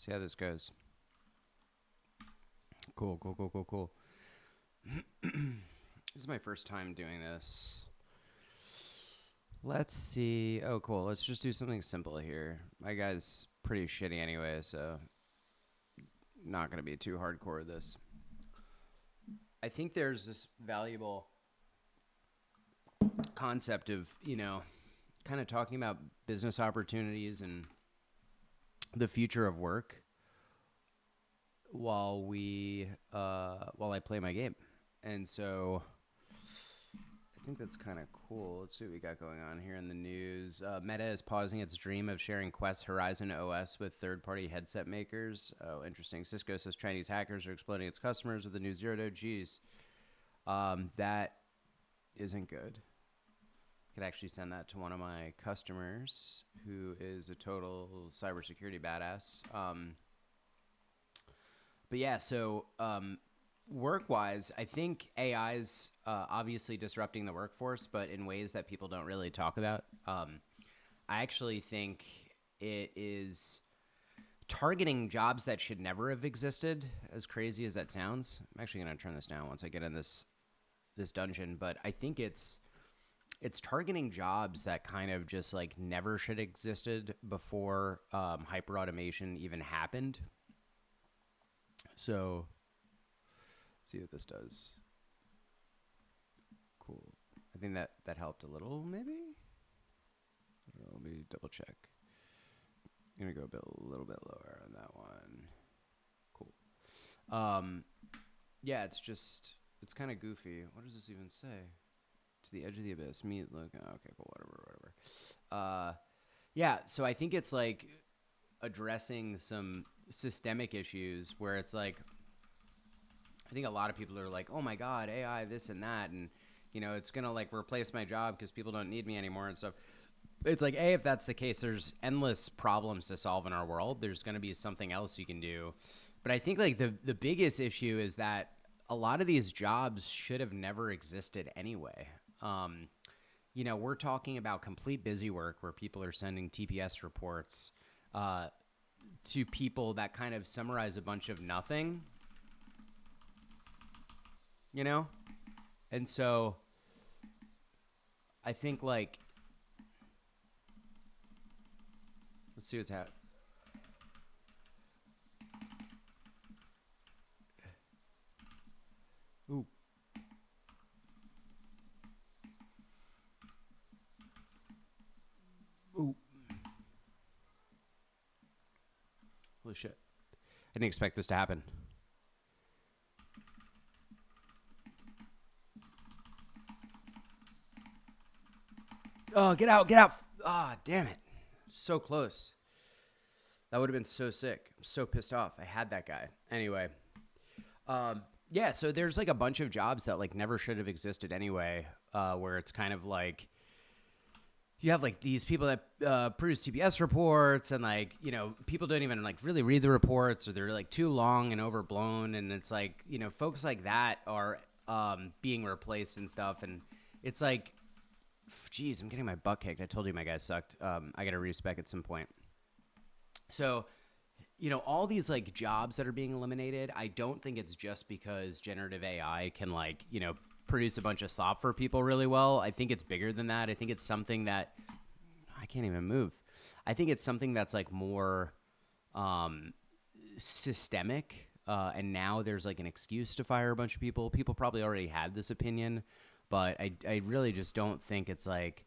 See how this goes. Cool. This is my first time doing this. Let's see. Oh, cool. Let's just do something simple here. My guy's pretty shitty anyway, so not going to be too hardcore with this. I think there's this valuable concept of, kind of talking about business opportunities and the future of work while I play my game. And so I think that's kind of cool. Let's see what we got going on here in the news. Meta is pausing its dream of sharing Quest Horizon OS with third-party headset makers. Oh, interesting. Cisco says Chinese hackers are exploiting its customers with the new zero-day Gs. That isn't good. I could actually send that to one of my customers who is a total cybersecurity badass. But yeah, so work-wise, I think AI's obviously disrupting the workforce, but in ways that people don't really talk about. I actually think it is targeting jobs that should never have existed, as crazy as that sounds. I'm actually going to turn this down once I get in this dungeon, but I think it's targeting jobs that kind of just like never should have existed before hyper automation even happened. So let's see what this does. Cool. I think that helped a little, maybe. Let me double check. I'm gonna go a little bit lower on that one. Cool. Yeah, it's kind of goofy. What does this even say? To the edge of the abyss. Meet, look. Okay, cool. Whatever. Yeah, so I think it's like addressing some systemic issues where it's like, I think a lot of people are like, oh my God, AI, this and that. And, it's going to like replace my job because people don't need me anymore and stuff. It's like, if that's the case, there's endless problems to solve in our world. There's going to be something else you can do. But I think like the biggest issue is that a lot of these jobs should have never existed anyway. We're talking about complete busy work where people are sending TPS reports to people that kind of summarize a bunch of nothing, And so I think like, let's see what's happening. Ooh. Ooh. Holy shit. I didn't expect this to happen. Oh, get out. Ah, damn it. So close. That would have been so sick. I'm so pissed off. I had that guy. Anyway. Yeah, so there's like a bunch of jobs that like never should have existed anyway, where it's kind of like you have like these people that produce TPS reports and like, people don't even like really read the reports, or they're like too long and overblown. And it's like, folks like that are being replaced and stuff. And it's like, geez, I'm getting my butt kicked. I told you my guy sucked. I got to respec at some point. So, all these like jobs that are being eliminated, I don't think it's just because generative AI can like, produce a bunch of slop for people really well. I think it's bigger than that. I think it's something that I can't even move. I think it's something that's like more systemic. And now there's like an excuse to fire a bunch of people. People probably already had this opinion, but I really just don't think it's like,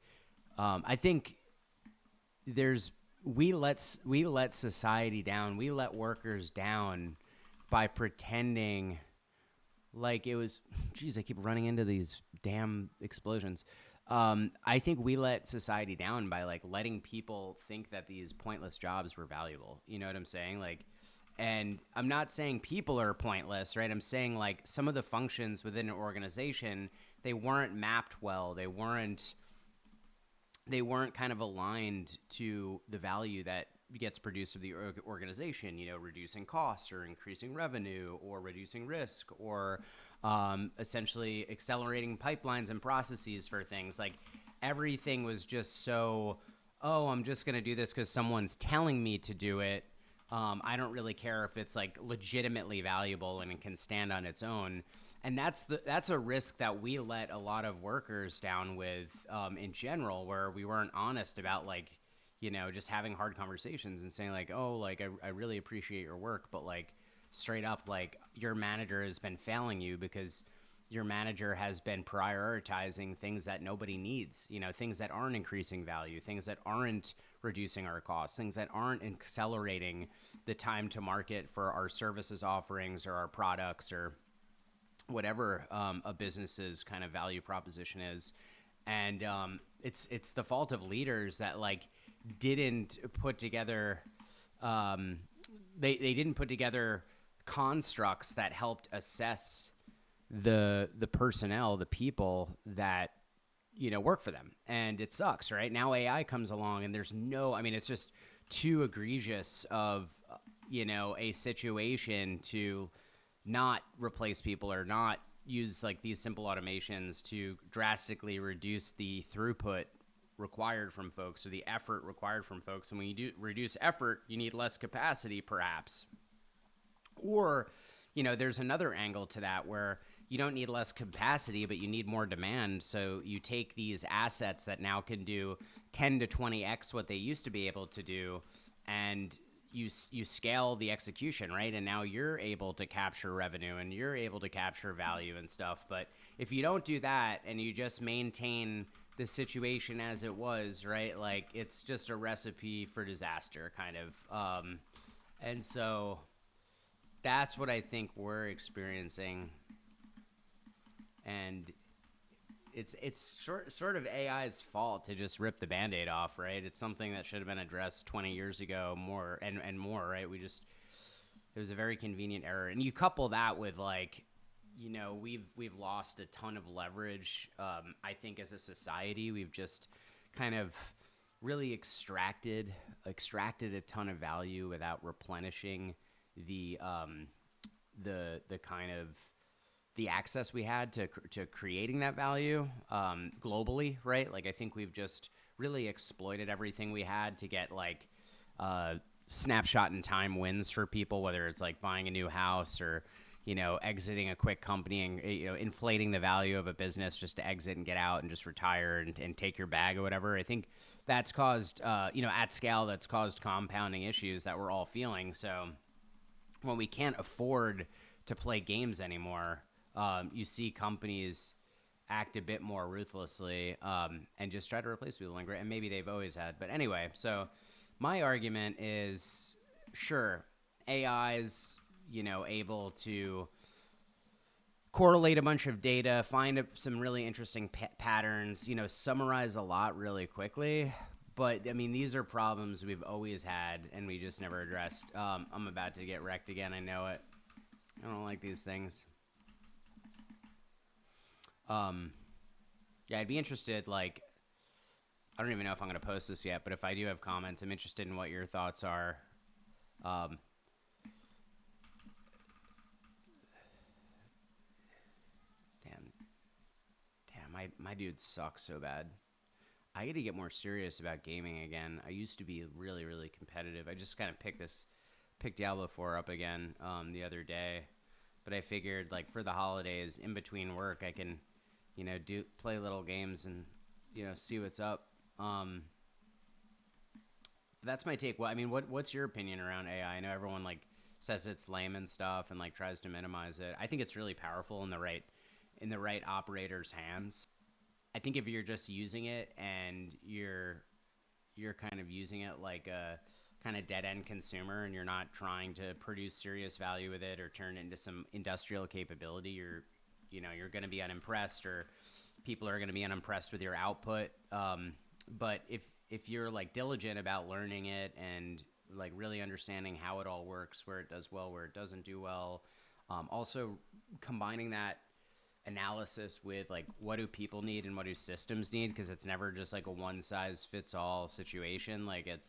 I think we let society down. We let workers down by pretending like it was, geez, I keep running into these damn explosions. I think we let society down by like letting people think that these pointless jobs were valuable. You know what I'm saying? Like, and I'm not saying people are pointless, right? I'm saying like some of the functions within an organization, they weren't mapped well. They weren't kind of aligned to the value that gets produced of the organization, reducing costs or increasing revenue or reducing risk or essentially accelerating pipelines and processes for things. Like everything was just so, oh, I'm just going to do this because someone's telling me to do it, I don't really care if it's like legitimately valuable and it can stand on its own. And that's a risk that we let a lot of workers down with in general, where we weren't honest about like, just having hard conversations and saying like, oh, like I really appreciate your work, but like straight up, like your manager has been failing you because your manager has been prioritizing things that nobody needs, things that aren't increasing value, things that aren't reducing our costs, things that aren't accelerating the time to market for our services offerings or our products or whatever a business's kind of value proposition is. And it's the fault of leaders that like didn't put together they didn't put together constructs that helped assess the personnel, the people that work for them. And it sucks, right? Now AI comes along and it's just too egregious of a situation to not replace people or not use like these simple automations to drastically reduce the throughput required from folks or the effort required from folks. And when you do reduce effort, you need less capacity perhaps. Or, there's another angle to that where you don't need less capacity, but you need more demand. So you take these assets that now can do 10 to 20x what they used to be able to do, and you scale the execution, right? And now you're able to capture revenue and you're able to capture value and stuff. But if you don't do that and you just maintain the situation as it was, right? Like it's just a recipe for disaster kind of. And so that's what I think we're experiencing. And it's sort of AI's fault to just rip the Band-Aid off, right? It's something that should have been addressed 20 years ago more and more, right? It was a very convenient error. And you couple that with like, we've lost a ton of leverage. I think as a society, we've just kind of really extracted a ton of value without replenishing the kind of the access we had to creating that value globally, right? Like I think we've just really exploited everything we had to get like snapshot in time wins for people, whether it's like buying a new house or exiting a quick company and inflating the value of a business just to exit and get out and just retire and take your bag or whatever. I think that's caused at scale, that's caused compounding issues that we're all feeling. So when we can't afford to play games anymore, you see companies act a bit more ruthlessly and just try to replace people. And maybe they've always had. But anyway, so my argument is, sure, AI's, able to correlate a bunch of data, find some really interesting patterns, summarize a lot really quickly. But, I mean, these are problems we've always had and we just never addressed. I'm about to get wrecked again. I know it. I don't like these things. Yeah, I'd be interested, like, I don't even know if I'm going to post this yet, but if I do have comments, I'm interested in what your thoughts are. Damn, my dude sucks so bad. I got to get more serious about gaming again. I used to be really, really competitive. I just kind of picked Diablo IV up again the other day. But I figured, like, for the holidays, in between work, I can, play little games and, see what's up. That's my take. Well, I mean, what's your opinion around AI? I know everyone, like, says it's lame and stuff and, like, tries to minimize it. I think it's really powerful in the right operator's hands. I think if you're just using it and you're kind of using it like a kind of dead-end consumer and you're not trying to produce serious value with it or turn it into some industrial capability, you're going to be unimpressed, or people are going to be unimpressed with your output. But if you're like diligent about learning it and like really understanding how it all works, where it does well, where it doesn't do well, also combining that analysis with like what do people need and what do systems need, because it's never just like a one size fits all situation. Like if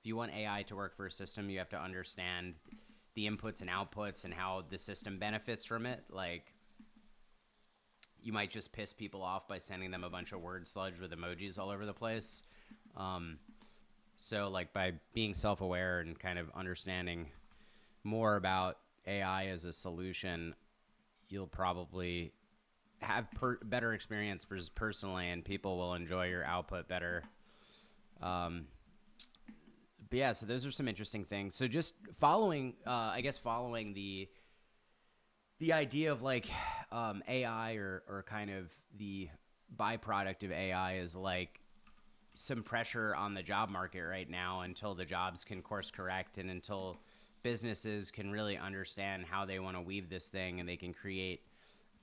you want AI to work for a system, you have to understand the inputs and outputs and how the system benefits from it. Like you might just piss people off by sending them a bunch of word sludge with emojis all over the place. So like by being self-aware and kind of understanding more about AI as a solution, you'll probably have better experience personally, and people will enjoy your output better. Um, but yeah, so those are some interesting things. So just following, I guess, following the idea of like AI or kind of the byproduct of AI is like some pressure on the job market right now until the jobs can course correct and until businesses can really understand how they want to weave this thing and they can create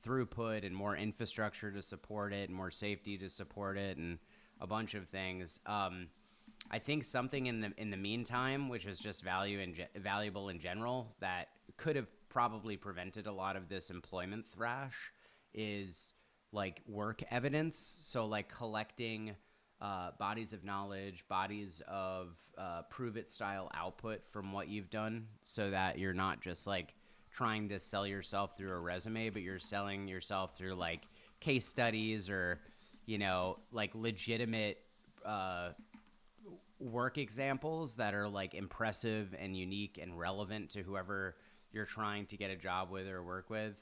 throughput and more infrastructure to support it and more safety to support it and a bunch of things. I think something in the meantime, which is just valuable in general, that could have probably prevented a lot of this employment thrash, is like work evidence. So like collecting bodies of knowledge, bodies of prove it style output from what you've done, so that you're not just like trying to sell yourself through a resume, but you're selling yourself through like case studies or, like legitimate work examples that are like impressive and unique and relevant to whoever you're trying to get a job with or work with.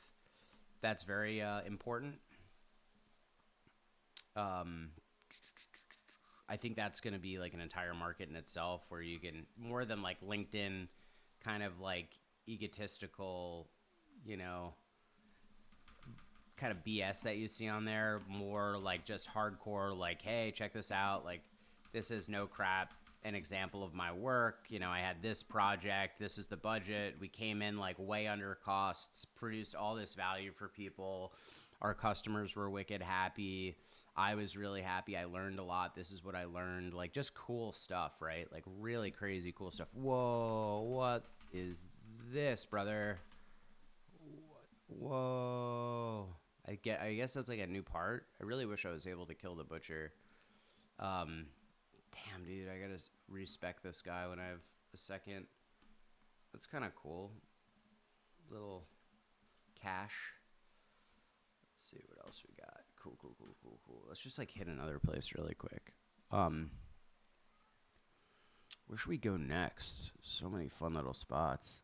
That's very important. I think that's going to be like an entire market in itself, where you can, more than like LinkedIn kind of like egotistical, kind of BS that you see on there, more like just hardcore, like, hey, check this out. Like, this is no crap, an example of my work. I had this project. This is the budget. We came in like way under costs, produced all this value for people. Our customers were wicked happy. I was really happy. I learned a lot. This is what I learned. Like, just cool stuff, right? Like, really crazy cool stuff. Whoa, what is this, brother? Whoa. I guess that's like a new part. I really wish I was able to kill the butcher. Damn, dude, I gotta respec this guy when I have a second. That's kind of cool. Little cash. Let's see what else we got. Cool. Let's just like hit another place really quick. Where should we go next? So many fun little spots.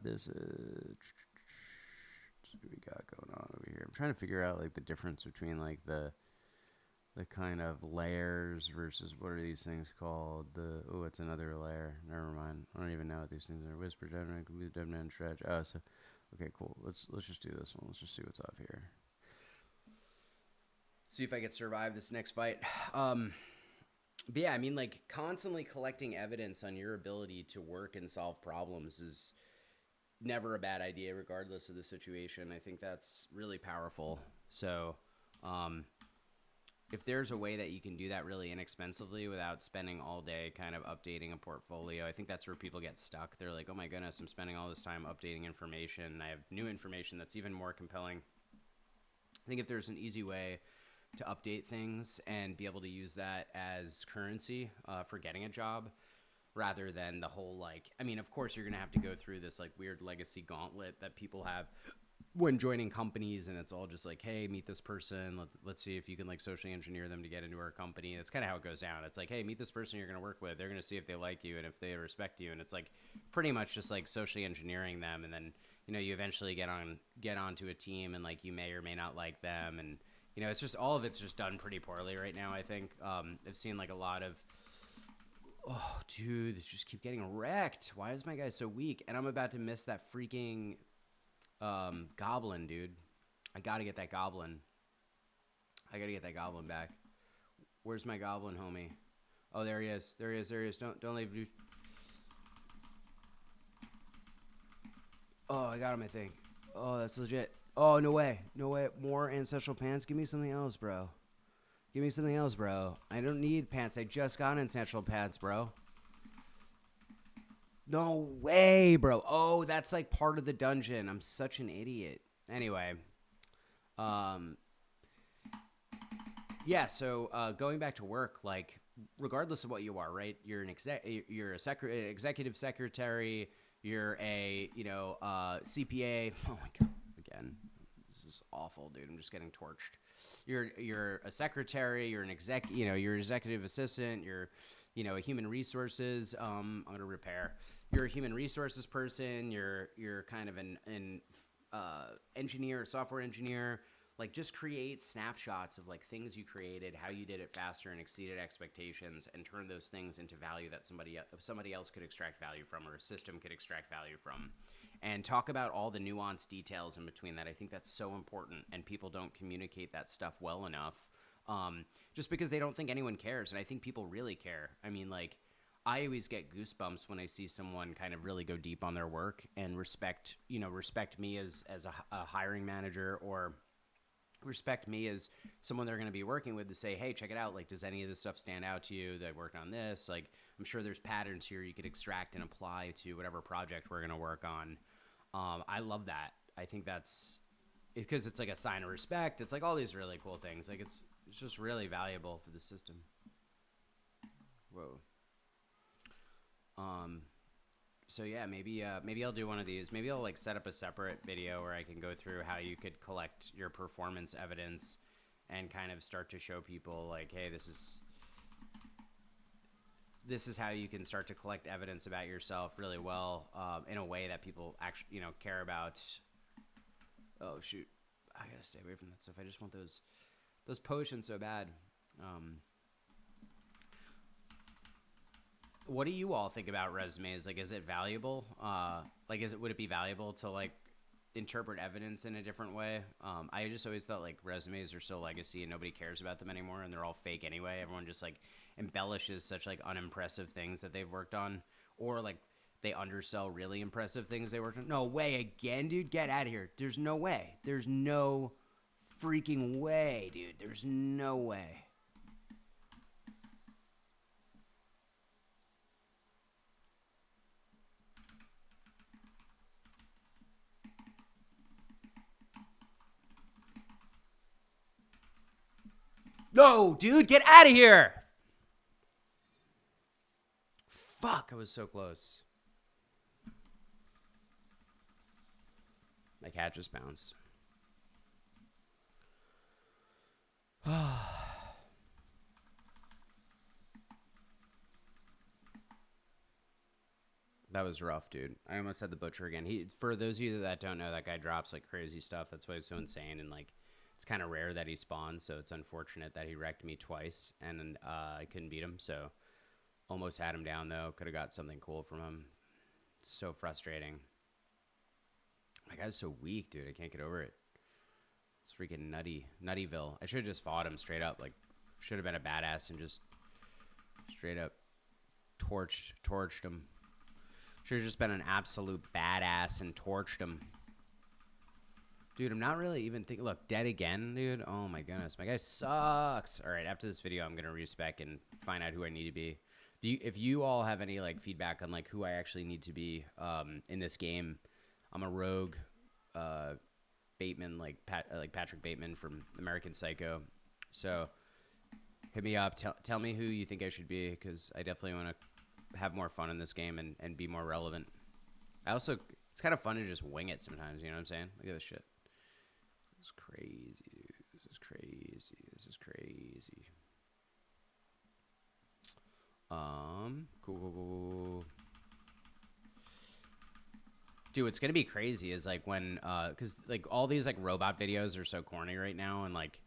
This is... What do we got going on over here? I'm trying to figure out like the difference between like the kind of layers versus what are these things called? It's another layer. Never mind. I don't even know what these things are. Whisper, dead man, complete dead man stretch. Okay, cool. Let's just do this one. Let's just see what's up here. See if I can survive this next fight. But yeah, I mean, like constantly collecting evidence on your ability to work and solve problems is never a bad idea, regardless of the situation. I think that's really powerful. So, if there's a way that you can do that really inexpensively without spending all day kind of updating a portfolio, I think that's where people get stuck. They're like, oh my goodness, I'm spending all this time updating information. I have new information that's even more compelling. I think if there's an easy way to update things and be able to use that as currency for getting a job, rather than the whole like, I mean, of course you're going to have to go through this like weird legacy gauntlet that people have when joining companies, and it's all just like, hey, meet this person. Let's see if you can like socially engineer them to get into our company. That's kind of how it goes down. It's like, hey, meet this person you're going to work with. They're going to see if they like you and if they respect you. And it's like pretty much just like socially engineering them. And then, you eventually get onto a team and like you may or may not like them. And, it's just, all of it's just done pretty poorly right now. I think I've seen like a lot of, oh, dude, they just keep getting wrecked. Why is my guy so weak? And I'm about to miss that freaking goblin, dude. I gotta get that goblin. I gotta get that goblin back. Where's my goblin, homie? Oh, there he is. There he is. Don't leave, dude. Oh, I got him, I think. Oh, that's legit. Oh, no way. More ancestral pants? Give me something else, bro. I don't need pants. I just got ancestral pants, bro. No way, bro. Oh, that's like part of the dungeon. I'm such an idiot. Anyway. Yeah, so going back to work, like, regardless of what you are, right? You're an executive secretary. You're a, CPA. Oh my God. Again, this is awful, dude. I'm just getting torched. You're a secretary. You're an you're executive assistant. You're, you know, a human resources, I'm going to repair. You're a human resources person. You're kind of an engineer, software engineer. Like, just create snapshots of like things you created, how you did it faster and exceeded expectations, and turn those things into value that somebody else could extract value from, or a system could extract value from. And talk about all the nuanced details in between that. I think that's so important, and people don't communicate that stuff well enough, just because they don't think anyone cares. And I think people really care. I mean, like, I always get goosebumps when I see someone kind of really go deep on their work and respect me as a hiring manager, or respect me as someone they're going to be working with, to say, hey, check it out. Like, does any of this stuff stand out to you that I worked on this? Like, I'm sure there's patterns here you could extract and apply to whatever project we're going to work on. I love that. I think that's because it's like a sign of respect. It's like all these really cool things. Like, it's just really valuable for the system. Whoa. So yeah, maybe I'll do one of these. Maybe I'll like set up a separate video where I can go through how you could collect your performance evidence and kind of start to show people like, hey, this is how you can start to collect evidence about yourself really well, in a way that people actually, you know, care about. Oh shoot, I gotta stay away from that stuff. I just want those potions so bad. What do you all think about resumes? Like, is it valuable? Like, would it be valuable to like interpret evidence in a different way? I just always thought like resumes are so legacy and nobody cares about them anymore, and they're all fake anyway. Everyone just like embellishes such like unimpressive things that they've worked on, or like they undersell really impressive things they worked on. No way again, dude. Get out of here. There's no way. There's no freaking way, dude. There's no way. No, dude, get out of here. Fuck, I was so close. My cat just bounced. That was rough, dude. I almost had the butcher again. For those of you that don't know, that guy drops like crazy stuff. That's why he's so insane, and like it's kind of rare that he spawns, so it's unfortunate that he wrecked me twice, and I couldn't beat him. So almost had him down though. Could have got something cool from him. So frustrating. My guy's so weak, dude. I can't get over it. It's freaking Nuttyville. I should have just fought him straight up. Like, should have been a badass and just straight up torched him. Should have just been an absolute badass and torched him. Dude, I'm not really even thinking. Look, dead again, dude. Oh my goodness. My guy sucks. All right, after this video, I'm going to respec and find out who I need to be. If you all have any like feedback on like who I actually need to be in this game, I'm a rogue Bateman, like Patrick Bateman from American Psycho. So hit me up. Tell me who you think I should be, because I definitely want to have more fun in this game and be more relevant. It's kind of fun to just wing it sometimes, you know what I'm saying? Look at this shit. This is crazy, dude. This is crazy. This is crazy. Cool. Dude, what's gonna be crazy is like when, cause like all these like robot videos are so corny right now, and like,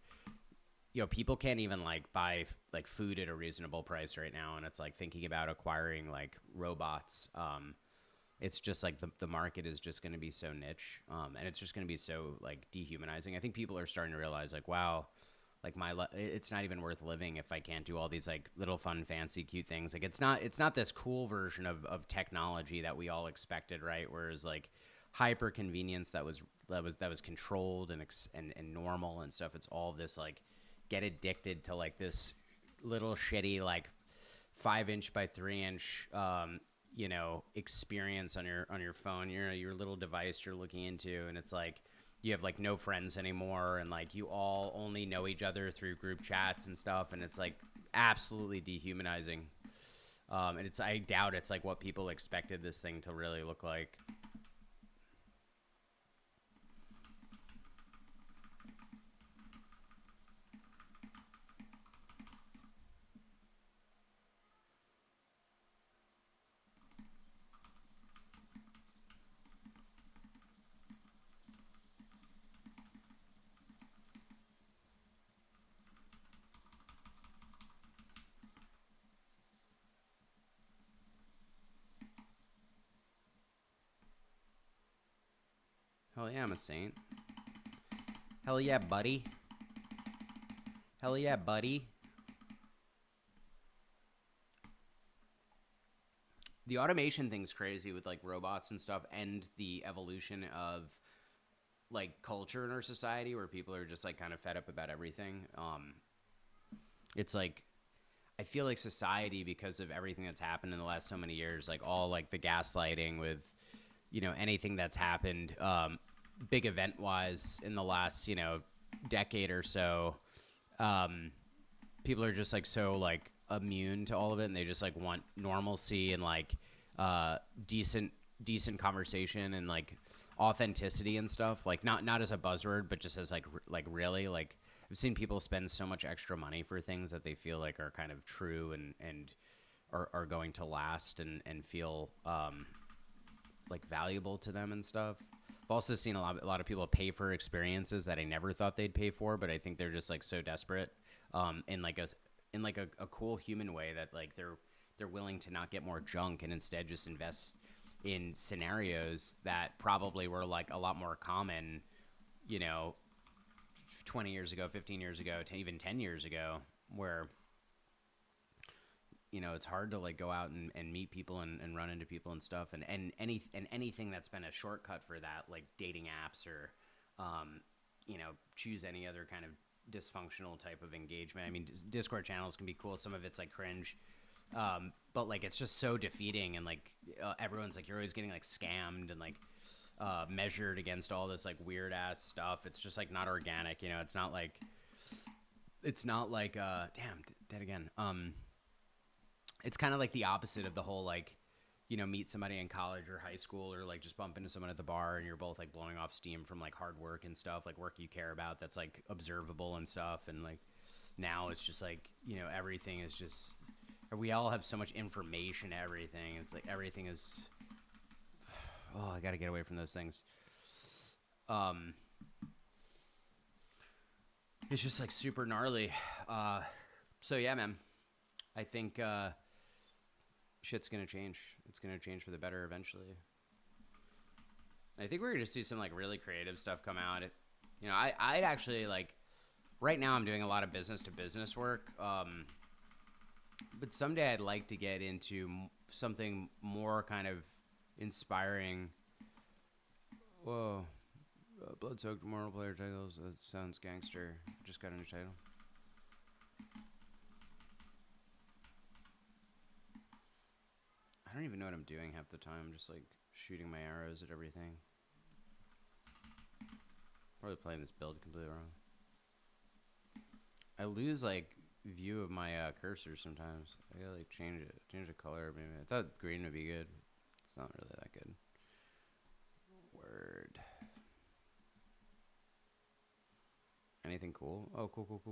you know, people can't even like buy like food at a reasonable price right now, and it's like thinking about acquiring like robots. It's just like the market is just going to be so niche, and it's just going to be so like dehumanizing. I think people are starting to realize like, wow, like it's not even worth living if I can't do all these like little fun, fancy, cute things. Like it's not this cool version of technology that we all expected, right? Whereas like hyper convenience that was controlled and normal and stuff. It's all this like get addicted to like this little shitty like 5-inch by 3-inch you know, experience on your phone, your little device you're looking into, and it's like you have like no friends anymore, and like you all only know each other through group chats and stuff, and it's like absolutely dehumanizing. And I doubt it's like what people expected this thing to really look like. Hell yeah, I'm a saint. Hell yeah, buddy. Hell yeah, buddy. The automation thing's crazy with like robots and stuff, and the evolution of like culture in our society where people are just like kind of fed up about everything. It's like I feel like society, because of everything that's happened in the last so many years, like all like the gaslighting with, anything that's happened, big event wise in the last, decade or so, people are just like so like immune to all of it, and they just like want normalcy and like decent conversation and like authenticity and stuff. Like not as a buzzword, but just as like really like I've seen people spend so much extra money for things that they feel like are kind of true and are going to last and feel like valuable to them and stuff. I've also seen a lot of people pay for experiences that I never thought they'd pay for, but I think they're just like so desperate in like a cool human way that like they're willing to not get more junk and instead just invest in scenarios that probably were like a lot more common, 20 years ago, 15 years ago, to even 10 years ago, where it's hard to like go out and meet people and run into people and stuff, and anything that's been a shortcut for that, like dating apps or choose any other kind of dysfunctional type of engagement. I mean, Discord channels can be cool. Some of it's like cringe, but like it's just so defeating, and like everyone's like, you're always getting like scammed and like measured against all this like weird ass stuff. It's just like not organic. It's not like damn, dead again. It's kind of like the opposite of the whole like, meet somebody in college or high school, or like just bump into someone at the bar and you're both like blowing off steam from like hard work and stuff, like work you care about that's like observable and stuff. And like now it's just like, everything is just, we all have so much information, everything. It's like everything is, oh, I got to get away from those things. It's just like super gnarly. So yeah, man, I think shit's gonna change. It's gonna change for the better eventually. I think we're gonna see some like really creative stuff come out. I'd actually like, right now I'm doing a lot of business to business work, but someday I'd like to get into something more kind of inspiring. Whoa, blood-soaked moral player titles. That sounds gangster. Just got a new title. I don't even know what I'm doing half the time. I'm just like shooting my arrows at everything. Probably playing this build completely wrong. I lose like view of my cursor sometimes. I gotta like change it. Change the color maybe. I thought green would be good. It's not really that good. Word. Anything cool? Oh, cool.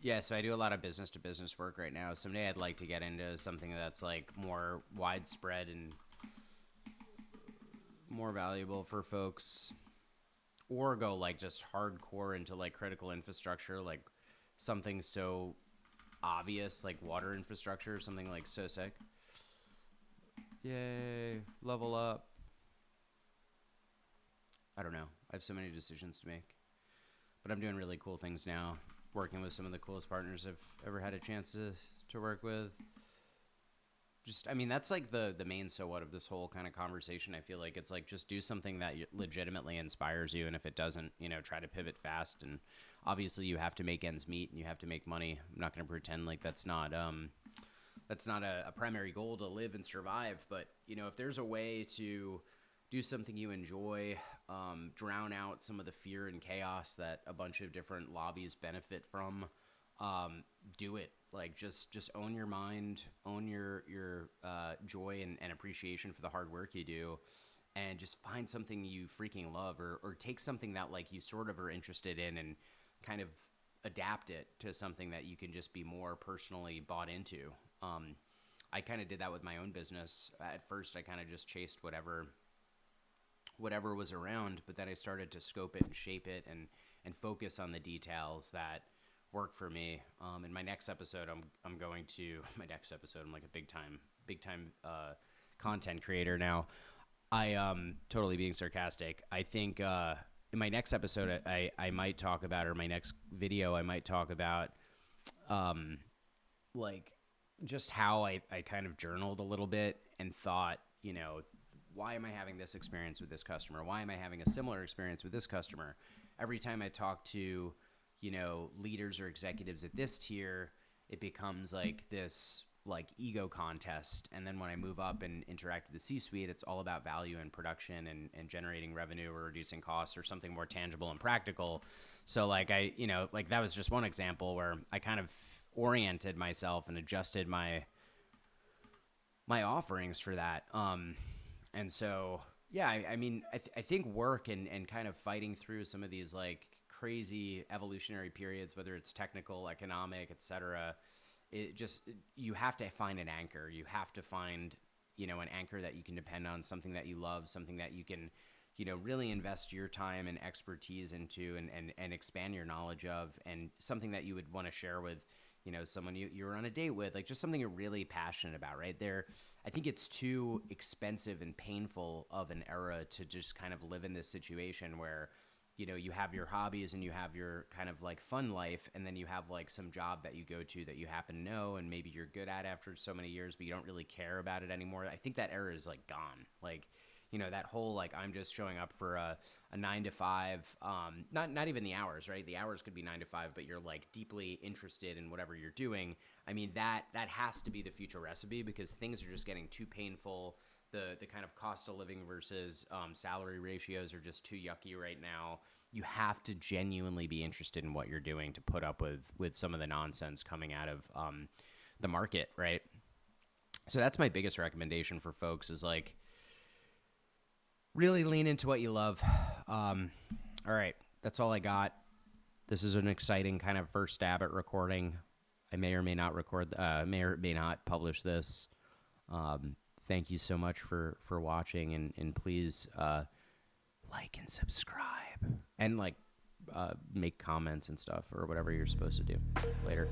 Yeah, so I do a lot of business to business work right now. Someday I'd like to get into something that's like more widespread and more valuable for folks, or go like just hardcore into like critical infrastructure, like something so obvious like water infrastructure, something like so sick. Yay, level up. I don't know. I have so many decisions to make, but I'm doing really cool things now. Working with some of the coolest partners I've ever had a chance to work with. Just, I mean, that's like the main so what of this whole kind of conversation. I feel like it's like, just do something that legitimately inspires you. And if it doesn't, try to pivot fast. And obviously you have to make ends meet and you have to make money. I'm not going to pretend like that's not a primary goal to live and survive. But, if there's a way to do something you enjoy, drown out some of the fear and chaos that a bunch of different lobbies benefit from, do it. Like just own your mind, own your joy and appreciation for the hard work you do, and just find something you freaking love, or take something that like you sort of are interested in and kind of adapt it to something that you can just be more personally bought into. I kind of did that with my own business. At first I kind of just chased whatever was around, but then I started to scope it and shape it and focus on the details that work for me. In my next episode, I'm like a big time big time content creator now. Totally being sarcastic. I think in my next episode, I might talk about, or my next video, I might talk about like just how I kind of journaled a little bit and thought, you know, why am I having this experience with this customer? Why am I having a similar experience with this customer? Every time I talk to, you know, leaders or executives at this tier, it becomes like this like ego contest. And then when I move up and interact with the C-suite, it's all about value and production and generating revenue or reducing costs or something more tangible and practical. So like you know, like that was just one example where I kind of oriented myself and adjusted my offerings for that. And so, yeah, I mean, I think work and kind of fighting through some of these like crazy evolutionary periods, whether it's technical, economic, et cetera, you have to find an anchor. You have to find, you know, an anchor that you can depend on, something that you love, something that you can, you know, really invest your time and expertise into and expand your knowledge of, and something that you would want to share with, you know, someone you're on a date with, like just something you're really passionate about, right? I think it's too expensive and painful of an era to just kind of live in this situation where, you know, you have your hobbies and you have your kind of like fun life, and then you have like some job that you go to that you happen to know and maybe you're good at after so many years, but you don't really care about it anymore. I think that era is like gone. Like, you know, that whole like I'm just showing up for a 9 to 5, not even the hours, right? The hours could be 9 to 5, but you're like deeply interested in whatever you're doing. I mean, that has to be the future recipe, because things are just getting too painful. The kind of cost of living versus salary ratios are just too yucky right now. You have to genuinely be interested in what you're doing to put up with some of the nonsense coming out of the market, right? So that's my biggest recommendation for folks is like, really lean into what you love. All right, that's all I got. This is an exciting kind of first stab at recording. I may or may not may or may not publish this. Thank you so much for watching, and please like and subscribe, and like make comments and stuff or whatever you're supposed to do. Later.